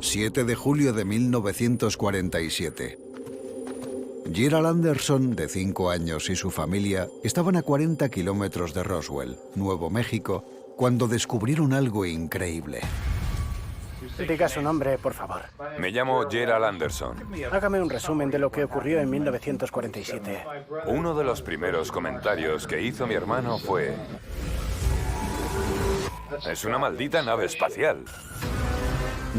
7 de julio de 1947. Gerald Anderson, de 5 años, y su familia estaban a 40 kilómetros de Roswell, Nuevo México, cuando descubrieron algo increíble. Diga su nombre, por favor. Me llamo Gerald Anderson. Hágame un resumen de lo que ocurrió en 1947. Uno de los primeros comentarios que hizo mi hermano fue: es una maldita nave espacial.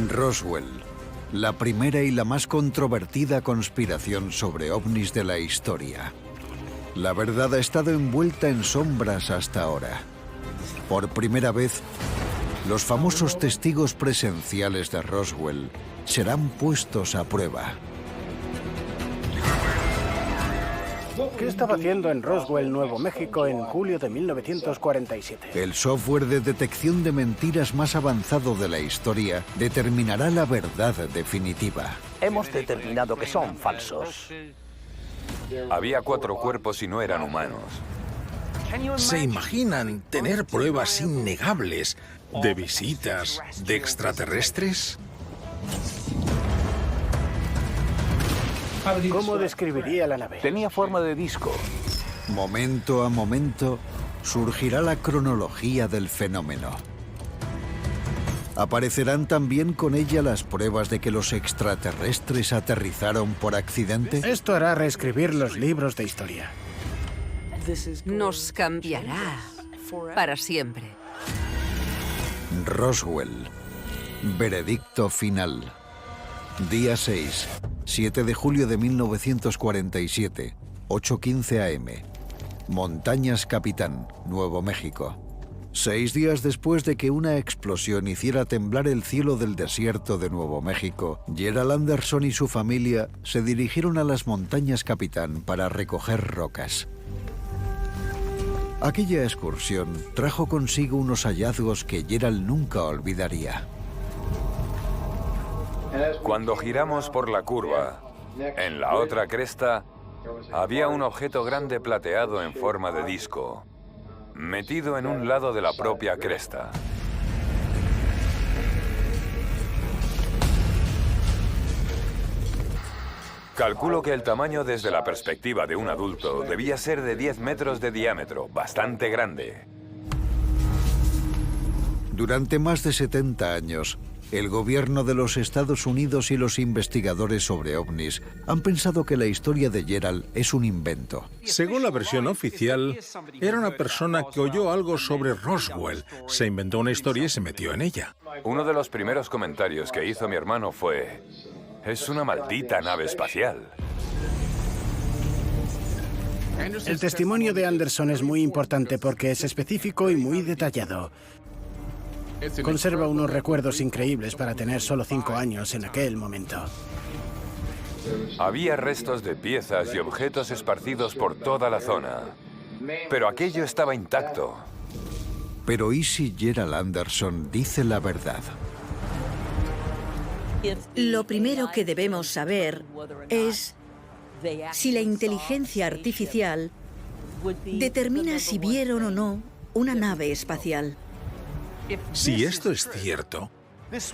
Roswell, la primera y la más controvertida conspiración sobre ovnis de la historia. La verdad ha estado envuelta en sombras hasta ahora. Por primera vez, los famosos testigos presenciales de Roswell serán puestos a prueba. ¿Qué estaba haciendo en Roswell, Nuevo México, en julio de 1947? El software de detección de mentiras más avanzado de la historia determinará la verdad definitiva. Hemos determinado que son falsos. Había 4 cuerpos y no eran humanos. ¿Se imaginan tener pruebas innegables de visitas de extraterrestres? ¿Cómo describiría la nave? Tenía forma de disco. Momento a momento surgirá la cronología del fenómeno. ¿Aparecerán también con ella las pruebas de que los extraterrestres aterrizaron por accidente? Esto hará reescribir los libros de historia. Nos cambiará para siempre. Roswell. Veredicto final. Día 6, 7 de julio de 1947, 8:15 AM. Montañas Capitán, Nuevo México. 6 días después de que una explosión hiciera temblar el cielo del desierto de Nuevo México, Gerald Anderson y su familia se dirigieron a las Montañas Capitán para recoger rocas. Aquella excursión trajo consigo unos hallazgos que Gerald nunca olvidaría. Cuando giramos por la curva, en la otra cresta, había un objeto grande plateado en forma de disco, metido en un lado de la propia cresta. Calculo que el tamaño desde la perspectiva de un adulto debía ser de 10 metros de diámetro, bastante grande. Durante más de 70 años, el gobierno de los Estados Unidos y los investigadores sobre ovnis han pensado que la historia de Gerald es un invento. Según la versión oficial, era una persona que oyó algo sobre Roswell, se inventó una historia y se metió en ella. Uno de los primeros comentarios que hizo mi hermano fue: es una maldita nave espacial. El testimonio de Anderson es muy importante porque es específico y muy detallado. Conserva unos recuerdos increíbles para tener solo 5 años en aquel momento. Había restos de piezas y objetos esparcidos por toda la zona, pero aquello estaba intacto. Pero ¿y si Gerald Anderson dice la verdad? Lo primero que debemos saber es si la inteligencia artificial determina si vieron o no una nave espacial. Si esto es cierto,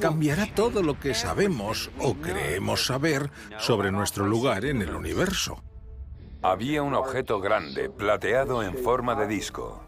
cambiará todo lo que sabemos o creemos saber sobre nuestro lugar en el universo. Había un objeto grande, plateado en forma de disco.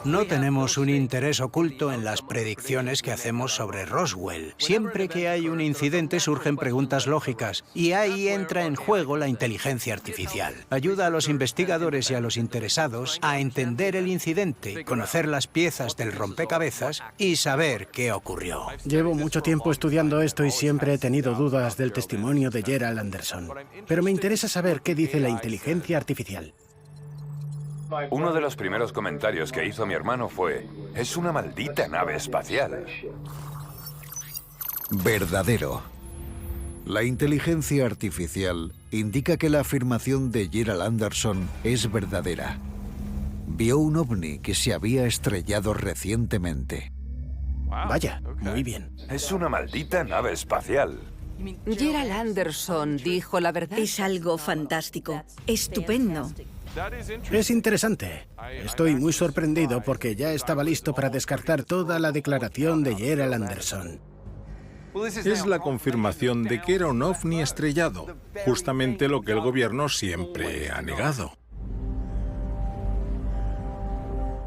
No tenemos un interés oculto en las predicciones que hacemos sobre Roswell. Siempre que hay un incidente surgen preguntas lógicas y ahí entra en juego la inteligencia artificial. Ayuda a los investigadores y a los interesados a entender el incidente, conocer las piezas del rompecabezas y saber qué ocurrió. Llevo mucho tiempo estudiando esto y siempre he tenido dudas del testimonio de Gerald Anderson. Pero me interesa saber qué dice la inteligencia artificial. Uno de los primeros comentarios que hizo mi hermano fue: es una maldita nave espacial. Verdadero. La inteligencia artificial indica que la afirmación de Gerald Anderson es verdadera. Vio un ovni que se había estrellado recientemente. Vaya, muy bien. Es una maldita nave espacial. Gerald Anderson dijo la verdad. Es algo fantástico, estupendo. Es interesante. Estoy muy sorprendido porque ya estaba listo para descartar toda la declaración de Gerald Anderson. Es la confirmación de que era un ovni estrellado, justamente lo que el gobierno siempre ha negado.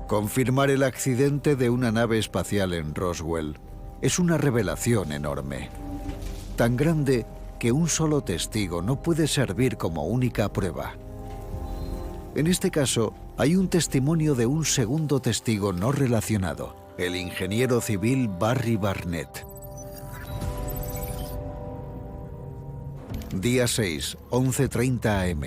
Confirmar el accidente de una nave espacial en Roswell es una revelación enorme. Tan grande que un solo testigo no puede servir como única prueba. En este caso, hay un testimonio de un segundo testigo no relacionado, el ingeniero civil Barry Barnett. Día 6, 11:30 am.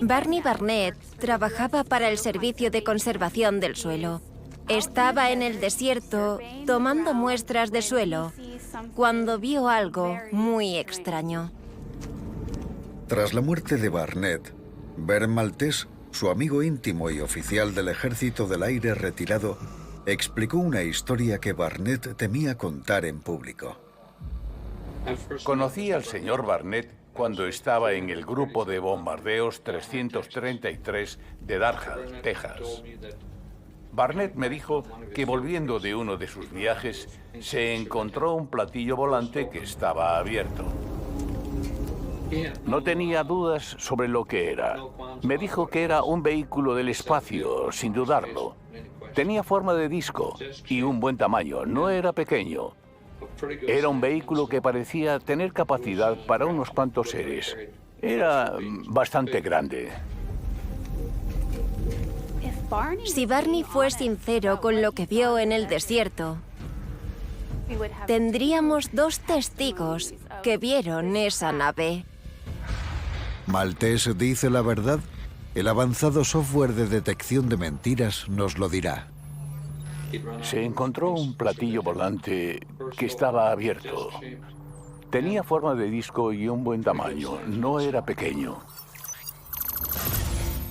Barney Barnett trabajaba para el Servicio de Conservación del Suelo. Estaba en el desierto tomando muestras de suelo cuando vio algo muy extraño. Tras la muerte de Barnett, Bert Maltese, su amigo íntimo y oficial del Ejército del Aire retirado, explicó una historia que Barnett temía contar en público. Conocí al señor Barnett cuando estaba en el grupo de bombardeos 333 de Dalhart, Texas. Barnett me dijo que volviendo de uno de sus viajes, se encontró un platillo volante que estaba abierto. No tenía dudas sobre lo que era. Me dijo que era un vehículo del espacio, sin dudarlo. Tenía forma de disco y un buen tamaño, no era pequeño. Era un vehículo que parecía tener capacidad para unos cuantos seres. Era bastante grande. Si Barney fue sincero con lo que vio en el desierto, tendríamos 2 testigos que vieron esa nave. Maltese dice la verdad. El avanzado software de detección de mentiras nos lo dirá. Se encontró un platillo volante que estaba abierto. Tenía forma de disco y un buen tamaño. No era pequeño.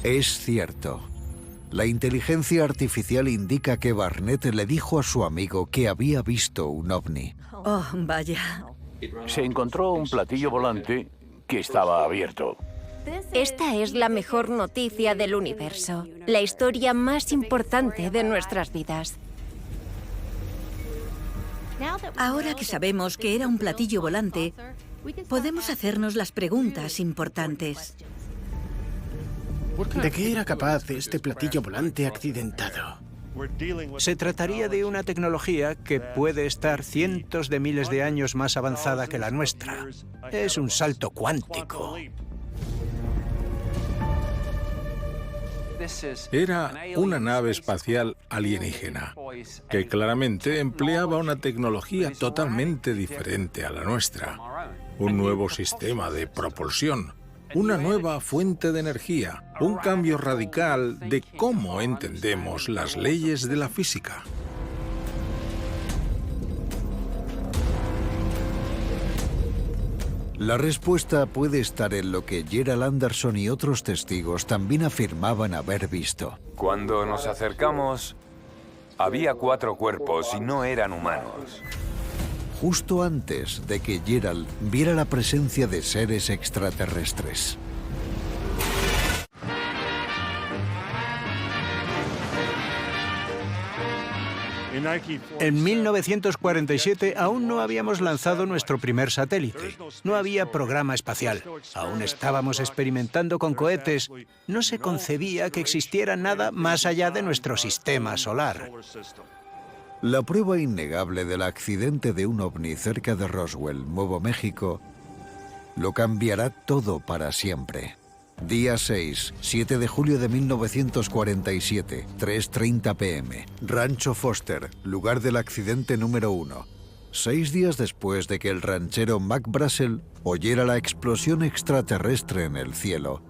Es cierto. La inteligencia artificial indica que Barnett le dijo a su amigo que había visto un ovni. Oh, vaya. Se encontró un platillo volante que estaba abierto. Esta es la mejor noticia del universo, la historia más importante de nuestras vidas. Ahora que sabemos que era un platillo volante, podemos hacernos las preguntas importantes. ¿De qué era capaz este platillo volante accidentado? Se trataría de una tecnología que puede estar cientos de miles de años más avanzada que la nuestra. Es un salto cuántico. Era una nave espacial alienígena, que claramente empleaba una tecnología totalmente diferente a la nuestra. Un nuevo sistema de propulsión, una nueva fuente de energía, un cambio radical de cómo entendemos las leyes de la física. La respuesta puede estar en lo que Gerald Anderson y otros testigos también afirmaban haber visto. Cuando nos acercamos, había 4 cuerpos y no eran humanos. Justo antes de que Gerald viera la presencia de seres extraterrestres. En 1947 aún no habíamos lanzado nuestro primer satélite. No había programa espacial. Aún estábamos experimentando con cohetes. No se concebía que existiera nada más allá de nuestro sistema solar. La prueba innegable del accidente de un ovni cerca de Roswell, Nuevo México, lo cambiará todo para siempre. Día 6, 7 de julio de 1947, 3:30 p.m. Rancho Foster, lugar del accidente número 1. 6 días después de que el ranchero Mac Brazel oyera la explosión extraterrestre en el cielo,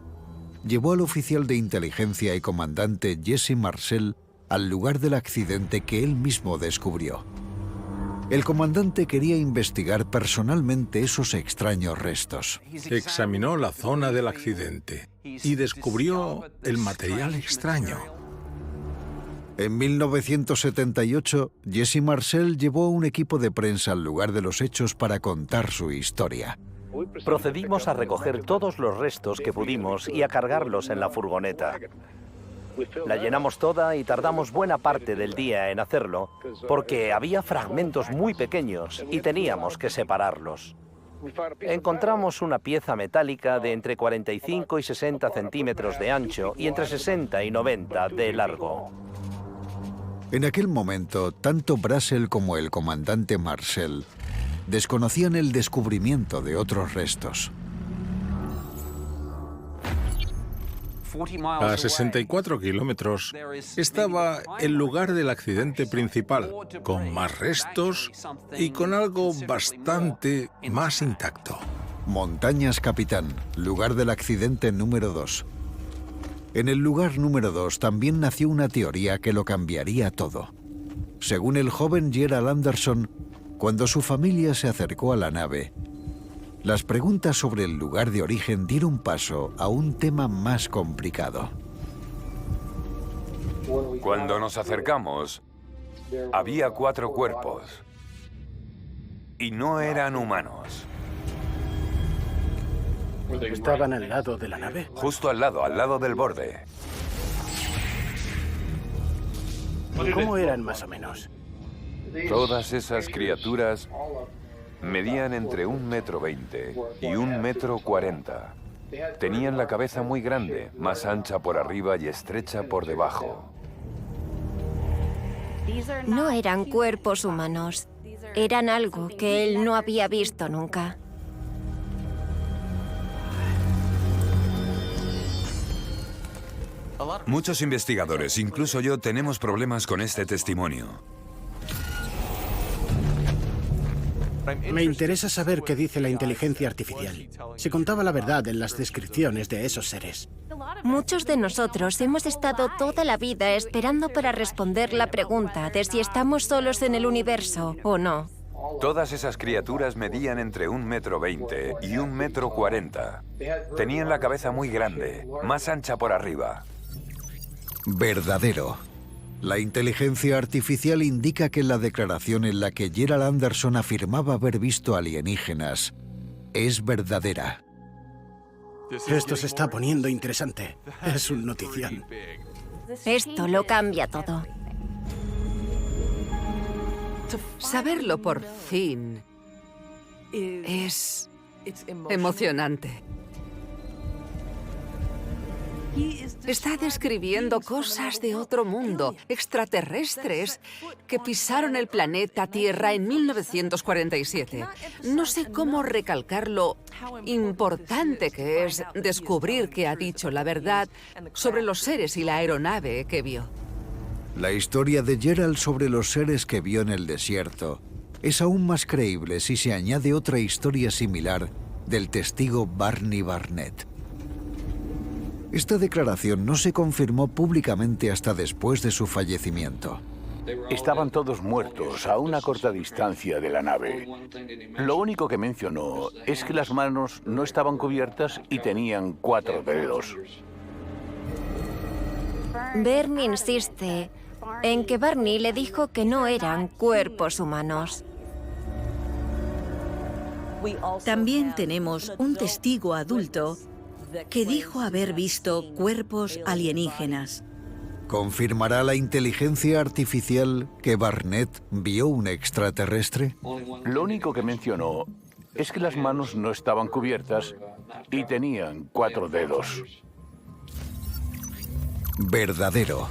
llevó al oficial de inteligencia y comandante Jesse Marcel al lugar del accidente que él mismo descubrió. El comandante quería investigar personalmente esos extraños restos. Examinó la zona del accidente y descubrió el material extraño. En 1978, Jesse Marcel llevó a un equipo de prensa al lugar de los hechos para contar su historia. Procedimos a recoger todos los restos que pudimos y a cargarlos en la furgoneta. La llenamos toda y tardamos buena parte del día en hacerlo porque había fragmentos muy pequeños y teníamos que separarlos. Encontramos una pieza metálica de entre 45 y 60 centímetros de ancho y entre 60 y 90 de largo. En aquel momento, tanto Brassel como el comandante Marcel desconocían el descubrimiento de otros restos. A 64 kilómetros estaba el lugar del accidente principal, con más restos y con algo bastante más intacto. Montañas Capitán, lugar del accidente número 2. En el lugar número 2 también nació una teoría que lo cambiaría todo. Según el joven Gerald Anderson, cuando su familia se acercó a la nave, las preguntas sobre el lugar de origen dieron paso a un tema más complicado. Cuando nos acercamos, había 4 cuerpos. Y no eran humanos. ¿Estaban al lado de la nave? Justo al lado del borde. ¿Cómo eran más o menos? Todas esas criaturas medían entre 1,20 m y 1,40 m. Tenían la cabeza muy grande, más ancha por arriba y estrecha por debajo. No eran cuerpos humanos. Eran algo que él no había visto nunca. Muchos investigadores, incluso yo, tenemos problemas con este testimonio. Me interesa saber qué dice la inteligencia artificial. Si contaba la verdad en las descripciones de esos seres. Muchos de nosotros hemos estado toda la vida esperando para responder la pregunta de si estamos solos en el universo o no. Todas esas criaturas medían entre 1,20 m y 1,40 m. Tenían la cabeza muy grande, más ancha por arriba. Verdadero. La inteligencia artificial indica que la declaración en la que Gerald Anderson afirmaba haber visto alienígenas es verdadera. Esto se está poniendo interesante. Es un notición. Esto lo cambia todo. Saberlo por fin es emocionante. Está describiendo cosas de otro mundo, extraterrestres, que pisaron el planeta Tierra en 1947. No sé cómo recalcar lo importante que es descubrir que ha dicho la verdad sobre los seres y la aeronave que vio. La historia de Gerald sobre los seres que vio en el desierto es aún más creíble si se añade otra historia similar del testigo Barney Barnett. Esta declaración no se confirmó públicamente hasta después de su fallecimiento. Estaban todos muertos a una corta distancia de la nave. Lo único que mencionó es que las manos no estaban cubiertas y tenían 4 dedos. Bernie insiste en que Barney le dijo que no eran cuerpos humanos. También tenemos un testigo adulto que dijo haber visto cuerpos alienígenas. ¿Confirmará la inteligencia artificial que Barnett vio un extraterrestre? Lo único que mencionó es que las manos no estaban cubiertas y tenían 4 dedos. Verdadero.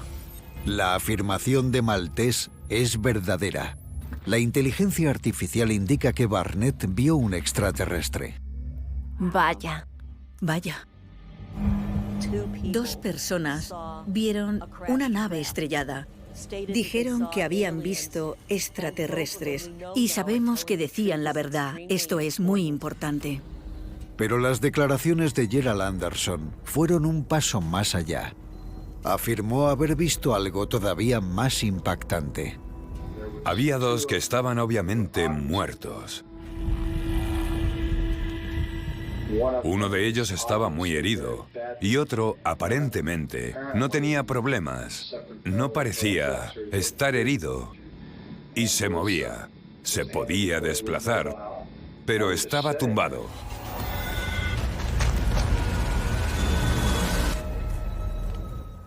La afirmación de Maltese es verdadera. La inteligencia artificial indica que Barnett vio un extraterrestre. Vaya. Vaya. 2 personas vieron una nave estrellada. Dijeron que habían visto extraterrestres y sabemos que decían la verdad. Esto es muy importante. Pero las declaraciones de Gerald Anderson fueron un paso más allá. Afirmó haber visto algo todavía más impactante. Había 2 que estaban obviamente muertos. Uno de ellos estaba muy herido y otro, aparentemente, no tenía problemas. No parecía estar herido y se movía. Se podía desplazar, pero estaba tumbado.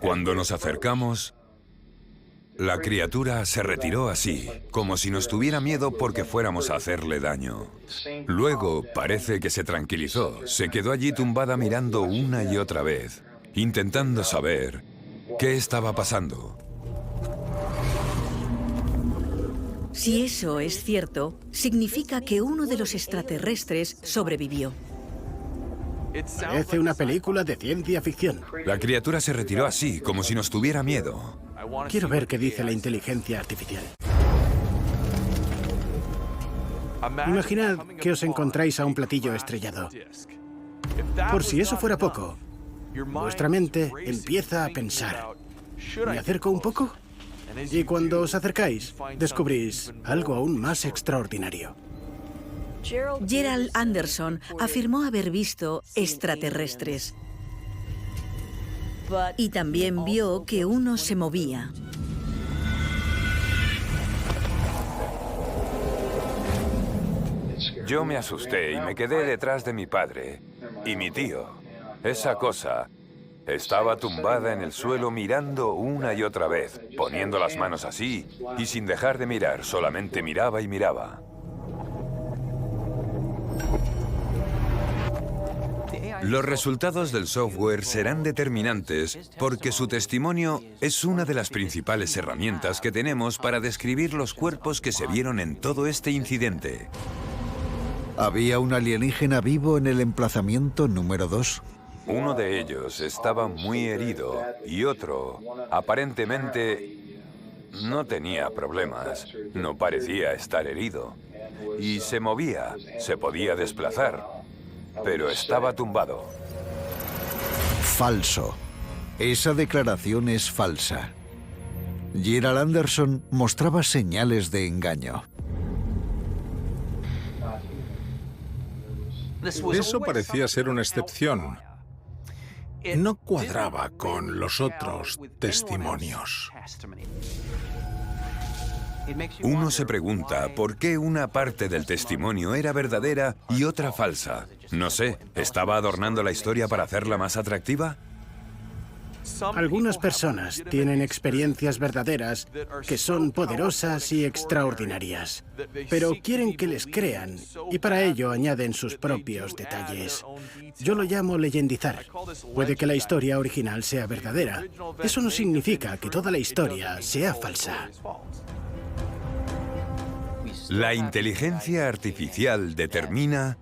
Cuando nos acercamos, la criatura se retiró así, como si nos tuviera miedo porque fuéramos a hacerle daño. Luego parece que se tranquilizó, se quedó allí tumbada mirando una y otra vez, intentando saber qué estaba pasando. Si eso es cierto, significa que uno de los extraterrestres sobrevivió. Parece una película de ciencia ficción. La criatura se retiró así, como si nos tuviera miedo. Quiero ver qué dice la inteligencia artificial. Imaginad que os encontráis a un platillo estrellado. Por si eso fuera poco, vuestra mente empieza a pensar. ¿Me acerco un poco? Y cuando os acercáis, descubrís algo aún más extraordinario. Gerald Anderson afirmó haber visto extraterrestres. Y también vio que uno se movía. Yo me asusté y me quedé detrás de mi padre y mi tío. Esa cosa estaba tumbada en el suelo mirando una y otra vez, poniendo las manos así y sin dejar de mirar, solamente miraba y miraba. Los resultados del software serán determinantes porque su testimonio es una de las principales herramientas que tenemos para describir los cuerpos que se vieron en todo este incidente. ¿Había un alienígena vivo en el emplazamiento número 2? Uno de ellos estaba muy herido y otro, aparentemente, no tenía problemas. No parecía estar herido. Y se movía, se podía desplazar, pero estaba tumbado. Falso. Esa declaración es falsa. Gerald Anderson mostraba señales de engaño. Eso parecía ser una excepción. No cuadraba con los otros testimonios. Uno se pregunta por qué una parte del testimonio era verdadera y otra falsa. No sé, ¿estaba adornando la historia para hacerla más atractiva? Algunas personas tienen experiencias verdaderas que son poderosas y extraordinarias, pero quieren que les crean y para ello añaden sus propios detalles. Yo lo llamo leyendizar. Puede que la historia original sea verdadera. Eso no significa que toda la historia sea falsa. La inteligencia artificial determina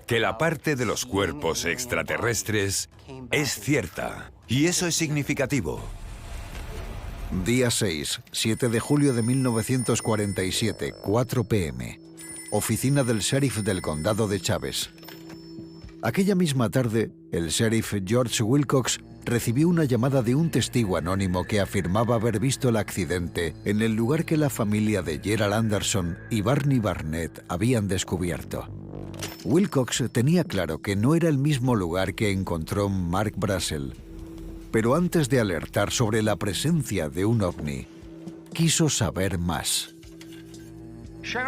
que la parte de los cuerpos extraterrestres es cierta, y eso es significativo. Día 6, 7 de julio de 1947, 4 p.m. Oficina del sheriff del condado de Chaves. Aquella misma tarde, el sheriff George Wilcox recibió una llamada de un testigo anónimo que afirmaba haber visto el accidente en el lugar que la familia de Gerald Anderson y Barney Barnett habían descubierto. Wilcox tenía claro que no era el mismo lugar que encontró Mark Brassel, pero antes de alertar sobre la presencia de un ovni, quiso saber más.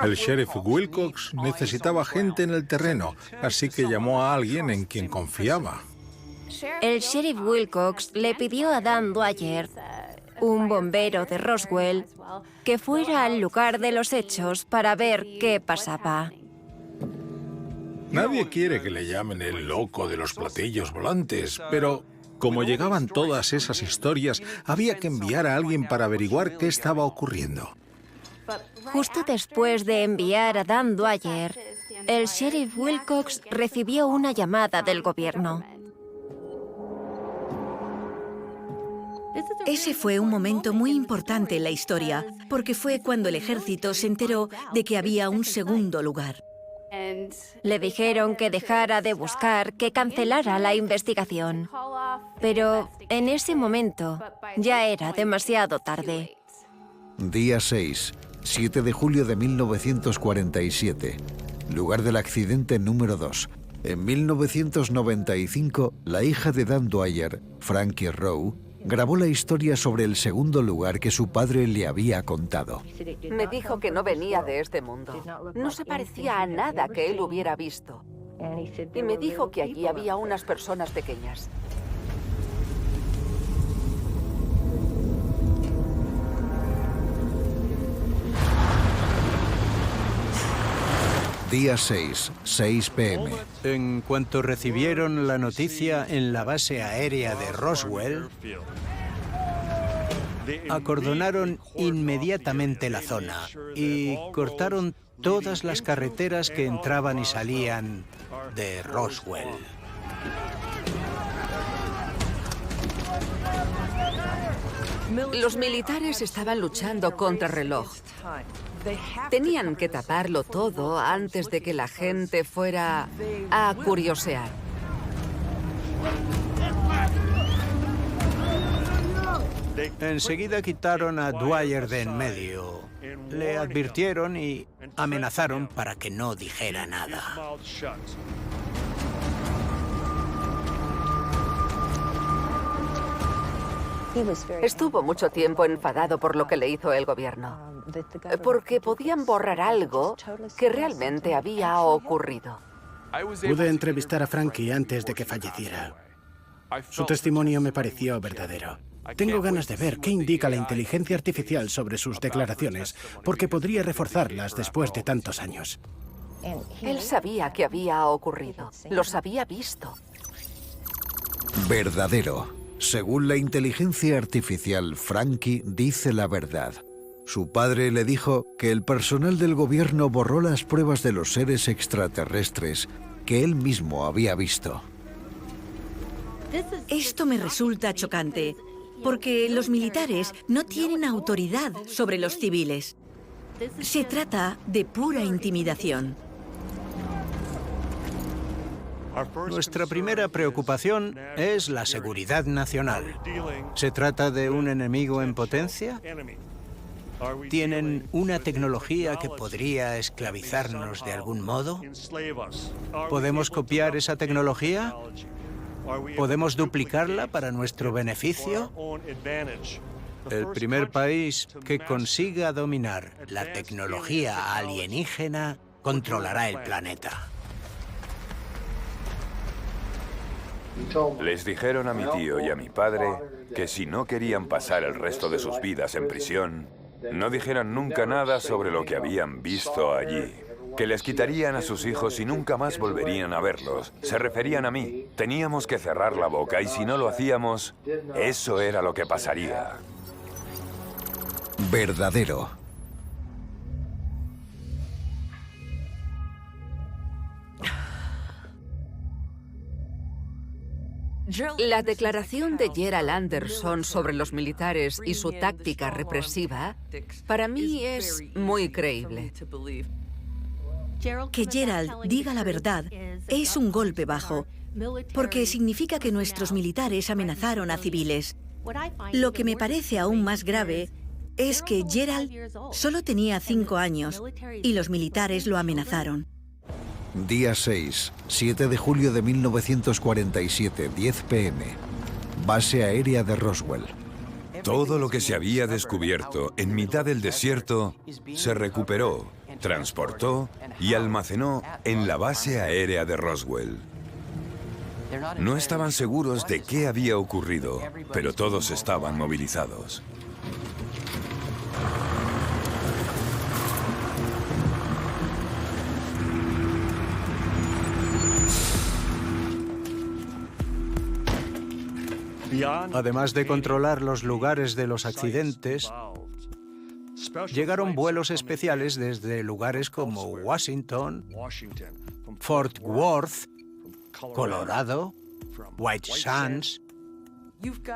El sheriff Wilcox necesitaba gente en el terreno, así que llamó a alguien en quien confiaba. El sheriff Wilcox le pidió a Dan Dwyer, un bombero de Roswell, que fuera al lugar de los hechos para ver qué pasaba. Nadie quiere que le llamen el loco de los platillos volantes, pero como llegaban todas esas historias, había que enviar a alguien para averiguar qué estaba ocurriendo. Justo después de enviar a Dan Dwyer, el sheriff Wilcox recibió una llamada del gobierno. Ese fue un momento muy importante en la historia, porque fue cuando el ejército se enteró de que había un segundo lugar. Le dijeron que dejara de buscar, que cancelara la investigación. Pero en ese momento ya era demasiado tarde. Día 6, 7 de julio de 1947. Lugar del accidente número 2. En 1995, la hija de Dan Dwyer, Frankie Rowe, grabó la historia sobre el segundo lugar que su padre le había contado. Me dijo que no venía de este mundo. No se parecía a nada que él hubiera visto. Y me dijo que allí había unas personas pequeñas. Día 6, 6 p.m. En cuanto recibieron la noticia en la base aérea de Roswell, acordonaron inmediatamente la zona y cortaron todas las carreteras que entraban y salían de Roswell. Los militares estaban luchando contra reloj. Tenían que taparlo todo antes de que la gente fuera a curiosear. Enseguida quitaron a Dwyer de en medio. Le advirtieron y amenazaron para que no dijera nada. Estuvo mucho tiempo enfadado por lo que le hizo el gobierno, porque podían borrar algo que realmente había ocurrido. Pude entrevistar a Frankie antes de que falleciera. Su testimonio me pareció verdadero. Tengo ganas de ver qué indica la inteligencia artificial sobre sus declaraciones, porque podría reforzarlas después de tantos años. Él sabía que había ocurrido, los había visto. Verdadero. Según la inteligencia artificial, Frankie dice la verdad. Su padre le dijo que el personal del gobierno borró las pruebas de los seres extraterrestres que él mismo había visto. Esto me resulta chocante, porque los militares no tienen autoridad sobre los civiles. Se trata de pura intimidación. Nuestra primera preocupación es la seguridad nacional. ¿Se trata de un enemigo en potencia? ¿Tienen una tecnología que podría esclavizarnos de algún modo? ¿Podemos copiar esa tecnología? ¿Podemos duplicarla para nuestro beneficio? El primer país que consiga dominar la tecnología alienígena controlará el planeta. Les dijeron a mi tío y a mi padre que si no querían pasar el resto de sus vidas en prisión, no dijeran nunca nada sobre lo que habían visto allí. Que les quitarían a sus hijos y nunca más volverían a verlos. Se referían a mí. Teníamos que cerrar la boca y si no lo hacíamos, eso era lo que pasaría. Verdadero. La declaración de Gerald Anderson sobre los militares y su táctica represiva, para mí es muy creíble. Que Gerald diga la verdad es un golpe bajo, porque significa que nuestros militares amenazaron a civiles. Lo que me parece aún más grave es que Gerald solo tenía 5 años y los militares lo amenazaron. Día 6, 7 de julio de 1947, 10 p.m. Base aérea de Roswell. Todo lo que se había descubierto en mitad del desierto se recuperó, transportó y almacenó en la base aérea de Roswell. No estaban seguros de qué había ocurrido, pero todos estaban movilizados. Además de controlar los lugares de los accidentes, llegaron vuelos especiales desde lugares como Washington, Fort Worth, Colorado, White Sands.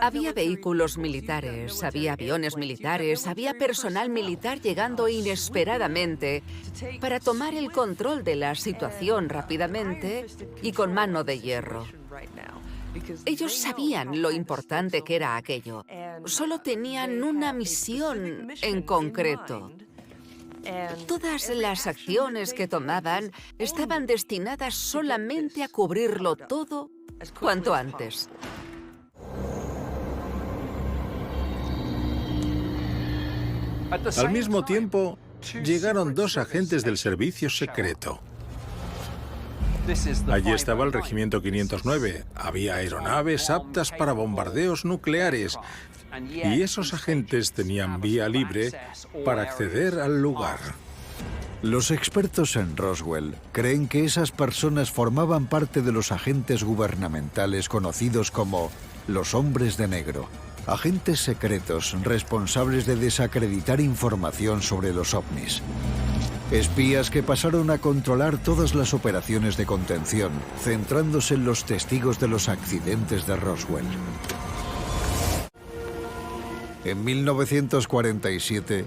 Había vehículos militares, había aviones militares, había personal militar llegando inesperadamente para tomar el control de la situación rápidamente y con mano de hierro. Ellos sabían lo importante que era aquello. Solo tenían una misión en concreto. Todas las acciones que tomaban estaban destinadas solamente a cubrirlo todo cuanto antes. Al mismo tiempo, llegaron 2 agentes del servicio secreto. Allí estaba el Regimiento 509. Había aeronaves aptas para bombardeos nucleares. Y esos agentes tenían vía libre para acceder al lugar. Los expertos en Roswell creen que esas personas formaban parte de los agentes gubernamentales conocidos como los hombres de negro, agentes secretos responsables de desacreditar información sobre los ovnis. Espías que pasaron a controlar todas las operaciones de contención, centrándose en los testigos de los accidentes de Roswell. En 1947,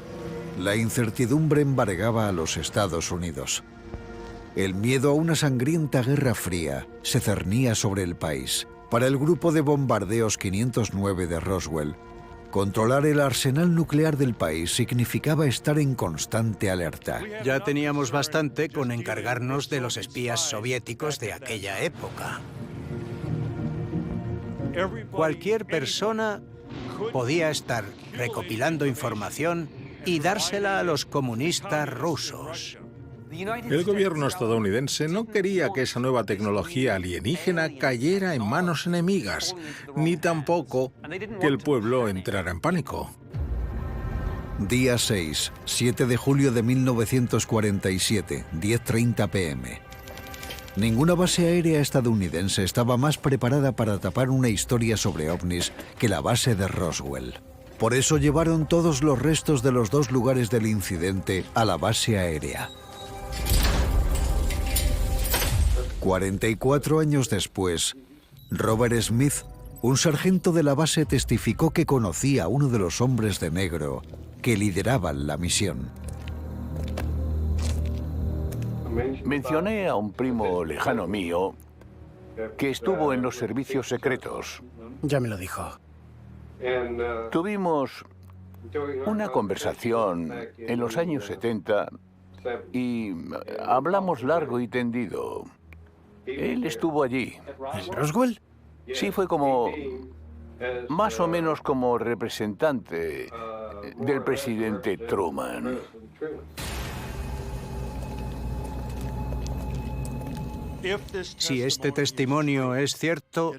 la incertidumbre embargaba a los Estados Unidos. El miedo a una sangrienta guerra fría se cernía sobre el país. Para el grupo de bombardeos 509 de Roswell, controlar el arsenal nuclear del país significaba estar en constante alerta. Ya teníamos bastante con encargarnos de los espías soviéticos de aquella época. Cualquier persona podía estar recopilando información y dársela a los comunistas rusos. El gobierno estadounidense no quería que esa nueva tecnología alienígena cayera en manos enemigas, ni tampoco que el pueblo entrara en pánico. Día 6, 7 de julio de 1947, 10:30 p.m. Ninguna base aérea estadounidense estaba más preparada para tapar una historia sobre ovnis que la base de Roswell. Por eso llevaron todos los restos de los dos lugares del incidente a la base aérea. 44 años después, Robert Smith, un sargento de la base, testificó que conocía a uno de los hombres de negro que lideraban la misión. Mencioné a un primo lejano mío que estuvo en los servicios secretos. Ya me lo dijo. Tuvimos una conversación en los años 70 y hablamos largo y tendido. Él estuvo allí. ¿En Roswell? Sí, fue como... más o menos como representante del presidente Truman. Si este testimonio es cierto,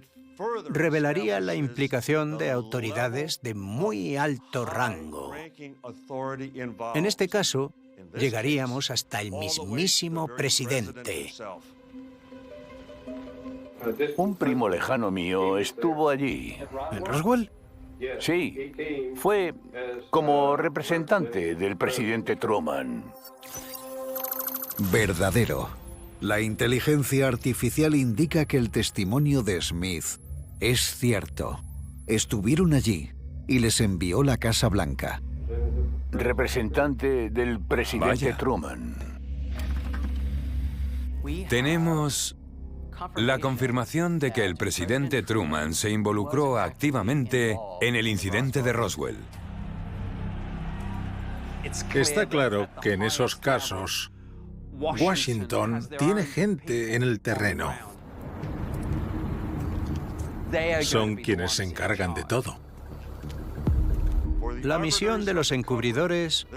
revelaría la implicación de autoridades de muy alto rango. En este caso, llegaríamos hasta el mismísimo presidente. Un primo lejano mío estuvo allí. ¿En Roswell? Sí, fue como representante del presidente Truman. Verdadero. La inteligencia artificial indica que el testimonio de Smith es cierto. Estuvieron allí y les envió la Casa Blanca. Representante del presidente Vaya. Truman. Tenemos la confirmación de que el presidente Truman se involucró activamente en el incidente de Roswell. Está claro que en esos casos, Washington tiene gente en el terreno. Son quienes se encargan de todo. La misión de los encubridores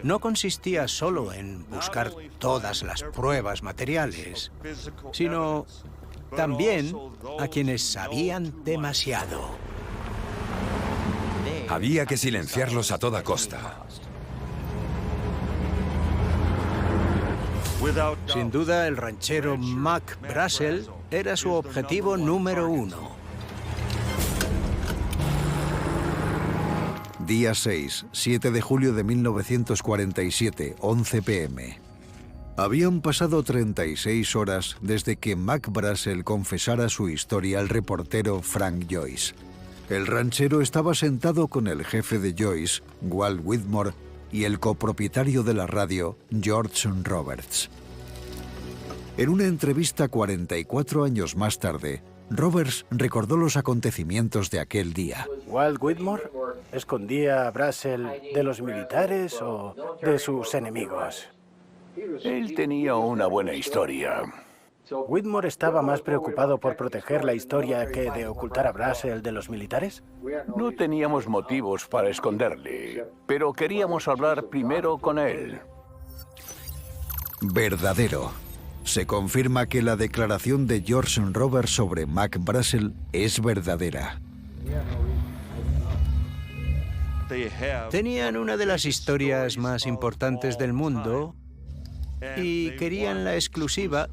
no consistía solo en buscar todas las pruebas materiales, sino también a quienes sabían demasiado. Había que silenciarlos a toda costa. Sin duda, el ranchero Mac Brazel era su objetivo número 1. Día 6, 7 de julio de 1947, 11 p.m. Habían pasado 36 horas desde que Mac Brazel confesara su historia al reportero Frank Joyce. El ranchero estaba sentado con el jefe de Joyce, Walt Whitmore, y el copropietario de la radio, George Roberts. En una entrevista 44 años más tarde, Roberts recordó los acontecimientos de aquel día. ¿Walt Whitmore escondía a Brazel de los militares o de sus enemigos? Él tenía una buena historia. ¿Whitmore estaba más preocupado por proteger la historia que de ocultar a Brazel de los militares? No teníamos motivos para esconderle, pero queríamos hablar primero con él. Verdadero. Se confirma que la declaración de George Roberts sobre Mac Brazel es verdadera. Tenían una de las historias más importantes del mundo y querían la exclusiva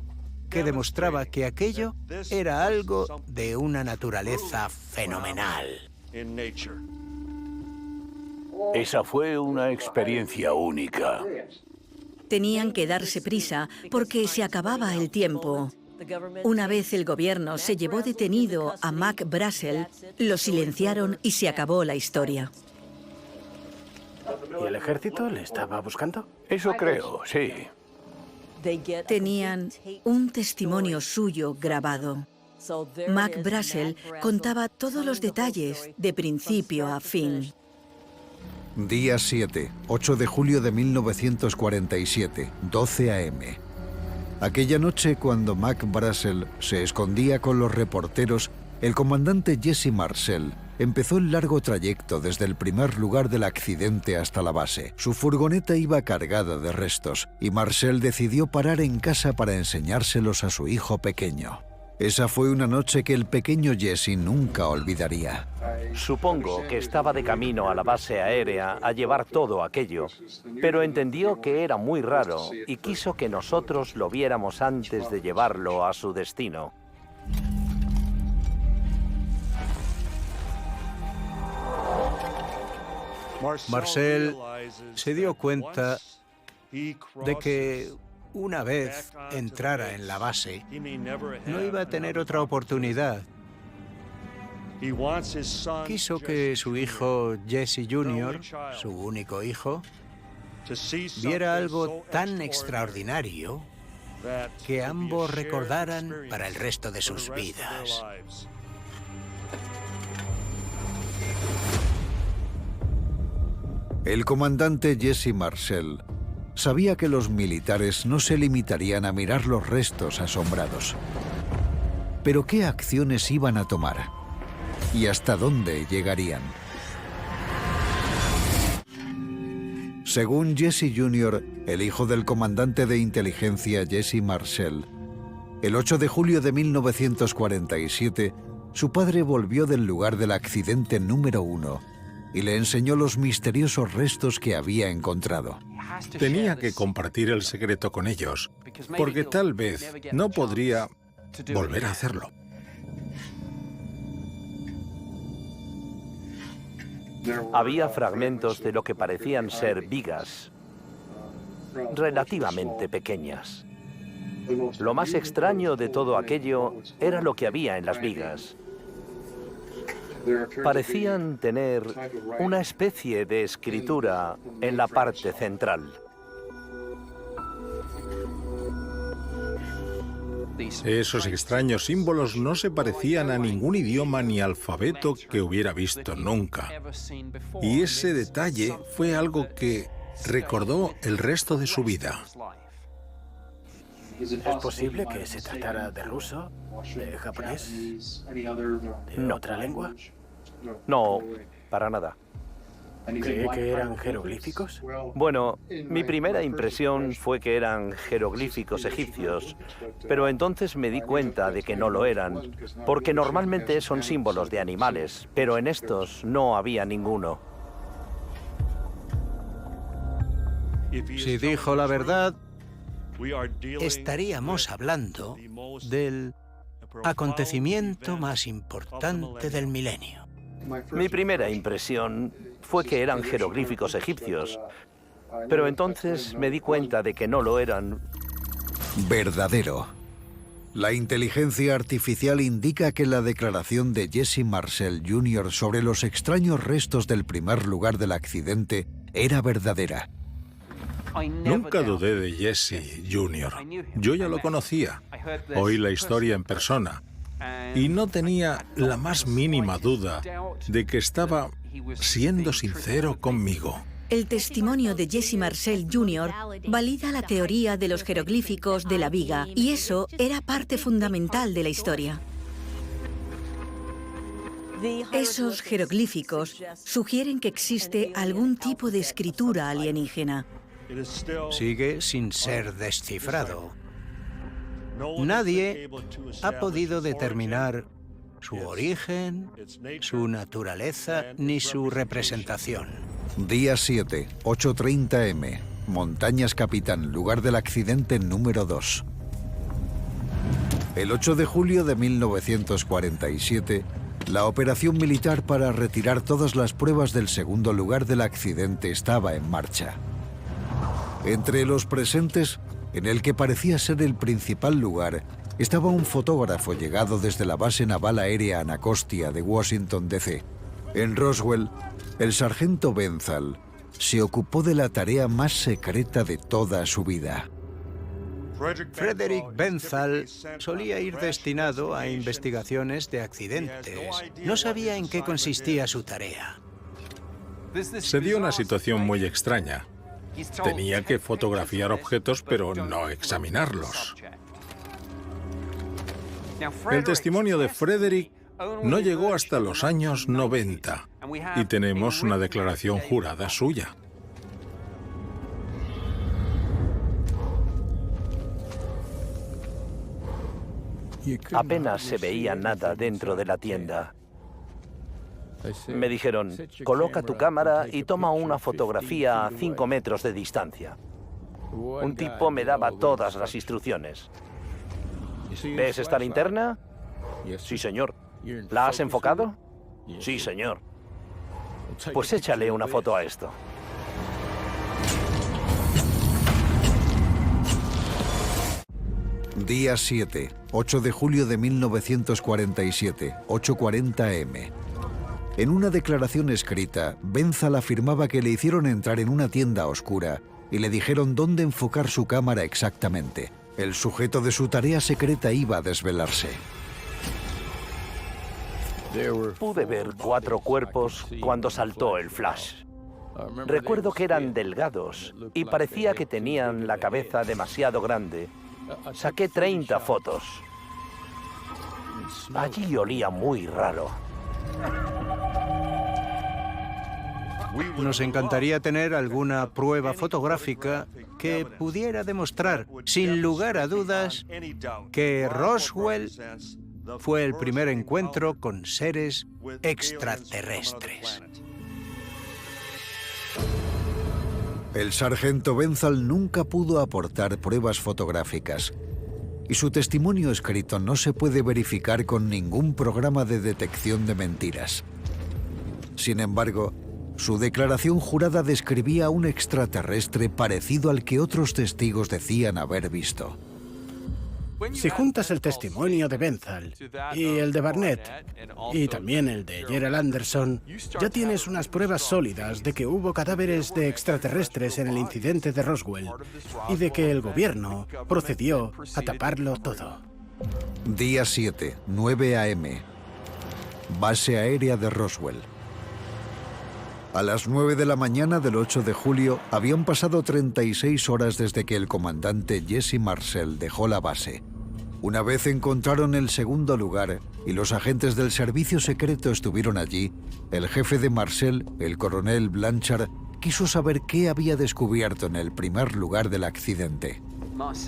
que demostraba que aquello era algo de una naturaleza fenomenal. Esa fue una experiencia única. Tenían que darse prisa porque se acababa el tiempo. Una vez el gobierno se llevó detenido a Mac Brazel, lo silenciaron y se acabó la historia. ¿Y el ejército le estaba buscando? Eso creo, sí. Tenían un testimonio suyo grabado. Mac Brazel contaba todos los detalles de principio a fin. Día 7, 8 de julio de 1947, 12 a.m. Aquella noche, cuando Mac Brazel se escondía con los reporteros, el comandante Jesse Marcel empezó el largo trayecto desde el primer lugar del accidente hasta la base. Su furgoneta iba cargada de restos y Marcel decidió parar en casa para enseñárselos a su hijo pequeño. Esa fue una noche que el pequeño Jesse nunca olvidaría. Supongo que estaba de camino a la base aérea a llevar todo aquello, pero entendió que era muy raro y quiso que nosotros lo viéramos antes de llevarlo a su destino. Marcel se dio cuenta de que una vez entrara en la base, no iba a tener otra oportunidad. Quiso que su hijo Jesse Jr., su único hijo, viera algo tan extraordinario que ambos recordaran para el resto de sus vidas. El comandante Jesse Marcel sabía que los militares no se limitarían a mirar los restos asombrados. Pero ¿qué acciones iban a tomar? ¿Y hasta dónde llegarían? Según Jesse Jr., el hijo del comandante de inteligencia Jesse Marcel, el 8 de julio de 1947, su padre volvió del lugar del accidente número 1 y le enseñó los misteriosos restos que había encontrado. Tenía que compartir el secreto con ellos, porque tal vez no podría volver a hacerlo. Había fragmentos de lo que parecían ser vigas, relativamente pequeñas. Lo más extraño de todo aquello era lo que había en las vigas. Parecían tener una especie de escritura en la parte central. Esos extraños símbolos no se parecían a ningún idioma ni alfabeto que hubiera visto nunca. Y ese detalle fue algo que recordó el resto de su vida. ¿Es posible que se tratara de ruso, de japonés, de otra lengua? No, para nada. ¿Cree que eran jeroglíficos? Bueno, mi primera impresión fue que eran jeroglíficos egipcios, pero entonces me di cuenta de que no lo eran, porque normalmente son símbolos de animales, pero en estos no había ninguno. Si dijo la verdad, estaríamos hablando del acontecimiento más importante del milenio. Mi primera impresión fue que eran jeroglíficos egipcios, pero entonces me di cuenta de que no lo eran. Verdadero. La inteligencia artificial indica que la declaración de Jesse Marcel Jr. sobre los extraños restos del primer lugar del accidente era verdadera. Nunca dudé de Jesse Jr. Yo ya lo conocía. Oí la historia en persona. Y no tenía la más mínima duda de que estaba siendo sincero conmigo. El testimonio de Jesse Marcel Jr. valida la teoría de los jeroglíficos de la viga, y eso era parte fundamental de la historia. Esos jeroglíficos sugieren que existe algún tipo de escritura alienígena. Sigue sin ser descifrado. Nadie ha podido determinar su origen, su naturaleza ni su representación. Día 7, 8:30 m. Montañas Capitán, lugar del accidente número 2. El 8 de julio de 1947, la operación militar para retirar todas las pruebas del segundo lugar del accidente estaba en marcha. Entre los presentes, en el que parecía ser el principal lugar, estaba un fotógrafo llegado desde la base naval aérea Anacostia de Washington, D.C. En Roswell, el sargento Benzal se ocupó de la tarea más secreta de toda su vida. Frederick Benzal solía ir destinado a investigaciones de accidentes. No sabía en qué consistía su tarea. Se dio una situación muy extraña. Tenía que fotografiar objetos, pero no examinarlos. El testimonio de Frederick no llegó hasta los años 90 y tenemos una declaración jurada suya. Apenas se veía nada dentro de la tienda. Me dijeron, coloca tu cámara y toma una fotografía a 5 metros de distancia. Un tipo me daba todas las instrucciones. ¿Ves esta linterna? Sí, señor. ¿La has enfocado? Sí, señor. Pues échale una foto a esto. Día 7, 8 de julio de 1947, 8:40 am. En una declaración escrita, Benzal afirmaba que le hicieron entrar en una tienda oscura y le dijeron dónde enfocar su cámara exactamente. El sujeto de su tarea secreta iba a desvelarse. Pude ver 4 cuerpos cuando saltó el flash. Recuerdo que eran delgados y parecía que tenían la cabeza demasiado grande. Saqué 30 fotos. Allí olía muy raro. Nos encantaría tener alguna prueba fotográfica que pudiera demostrar, sin lugar a dudas, que Roswell fue el primer encuentro con seres extraterrestres. El sargento Benzal nunca pudo aportar pruebas fotográficas y su testimonio escrito no se puede verificar con ningún programa de detección de mentiras. Sin embargo, su declaración jurada describía a un extraterrestre parecido al que otros testigos decían haber visto. Si juntas el testimonio de Benzal y el de Barnett y también el de Gerald Anderson, ya tienes unas pruebas sólidas de que hubo cadáveres de extraterrestres en el incidente de Roswell y de que el gobierno procedió a taparlo todo. Día 7, 9 am. Base aérea de Roswell. A las 9 de la mañana del 8 de julio habían pasado 36 horas desde que el comandante Jesse Marcel dejó la base. Una vez encontraron el segundo lugar y los agentes del servicio secreto estuvieron allí, el jefe de Marcel, el coronel Blanchard, quiso saber qué había descubierto en el primer lugar del accidente.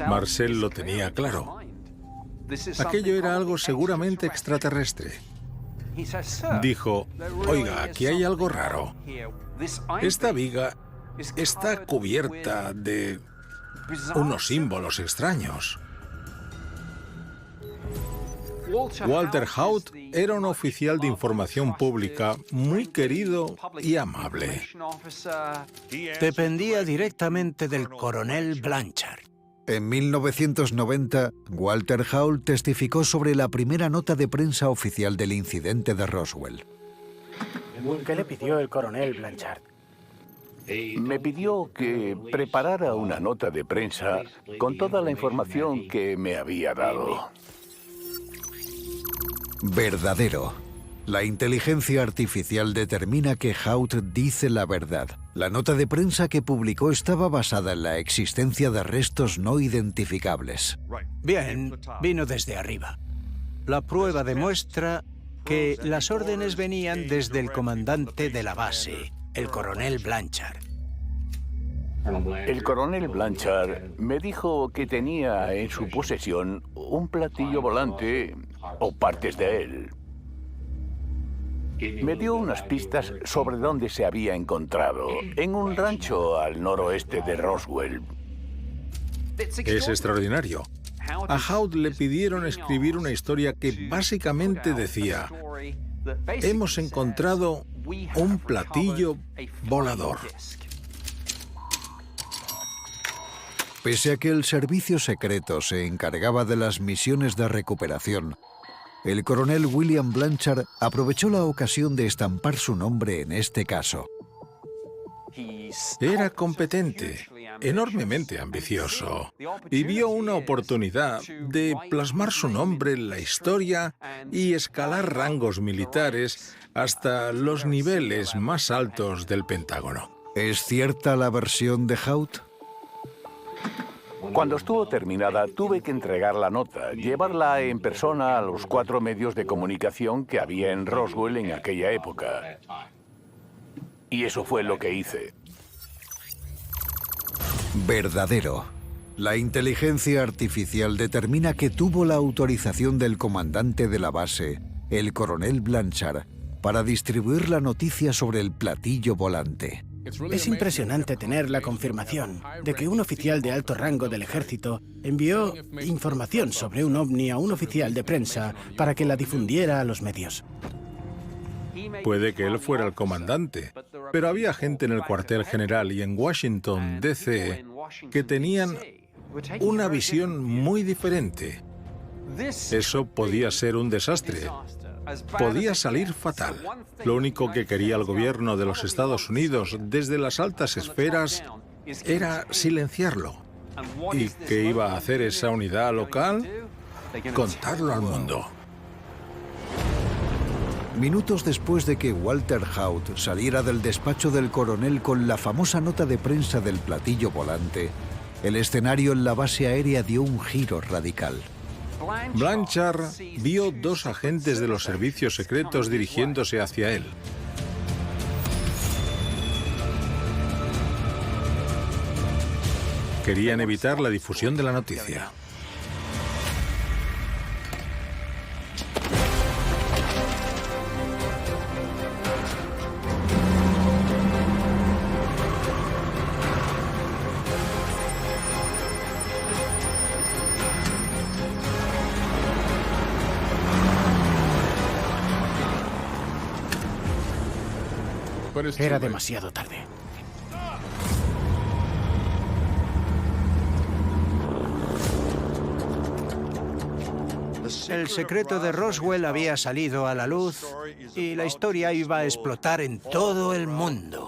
Marcel lo tenía claro. Aquello era algo seguramente extraterrestre. Dijo, oiga, aquí hay algo raro. Esta viga está cubierta de unos símbolos extraños. Walter Haut era un oficial de información pública muy querido y amable. Dependía directamente del coronel Blanchard. En 1990, Walter Haut testificó sobre la primera nota de prensa oficial del incidente de Roswell. ¿Qué le pidió el coronel Blanchard? Me pidió que preparara una nota de prensa con toda la información que me había dado. Verdadero. La inteligencia artificial determina que Haut dice la verdad. La nota de prensa que publicó estaba basada en la existencia de restos no identificables. Bien, vino desde arriba. La prueba demuestra que las órdenes venían desde el comandante de la base, el coronel Blanchard. El coronel Blanchard me dijo que tenía en su posesión un platillo volante o partes de él. Me dio unas pistas sobre dónde se había encontrado, en un rancho al noroeste de Roswell. Es extraordinario. A Haut le pidieron escribir una historia que básicamente decía: hemos encontrado un platillo volador. Pese a que el servicio secreto se encargaba de las misiones de recuperación, el coronel William Blanchard aprovechó la ocasión de estampar su nombre en este caso. Era competente, enormemente ambicioso, y vio una oportunidad de plasmar su nombre en la historia y escalar rangos militares hasta los niveles más altos del Pentágono. ¿Es cierta la versión de Haut? Cuando estuvo terminada, tuve que entregar la nota, llevarla en persona a los 4 medios de comunicación que había en Roswell en aquella época. Y eso fue lo que hice. Verdadero. La inteligencia artificial determina que tuvo la autorización del comandante de la base, el coronel Blanchard, para distribuir la noticia sobre el platillo volante. Es impresionante tener la confirmación de que un oficial de alto rango del ejército envió información sobre un ovni a un oficial de prensa para que la difundiera a los medios. Puede que él fuera el comandante, pero había gente en el cuartel general y en Washington, D.C., que tenían una visión muy diferente. Eso podía ser un desastre. Podía salir fatal. Lo único que quería el gobierno de los Estados Unidos desde las altas esferas era silenciarlo. ¿Y qué iba a hacer esa unidad local? Contarlo al mundo. Minutos después de que Walter Haut saliera del despacho del coronel con la famosa nota de prensa del platillo volante, el escenario en la base aérea dio un giro radical. Blanchard vio 2 agentes de los servicios secretos dirigiéndose hacia él. Querían evitar la difusión de la noticia. Era demasiado tarde. El secreto de Roswell había salido a la luz y la historia iba a explotar en todo el mundo.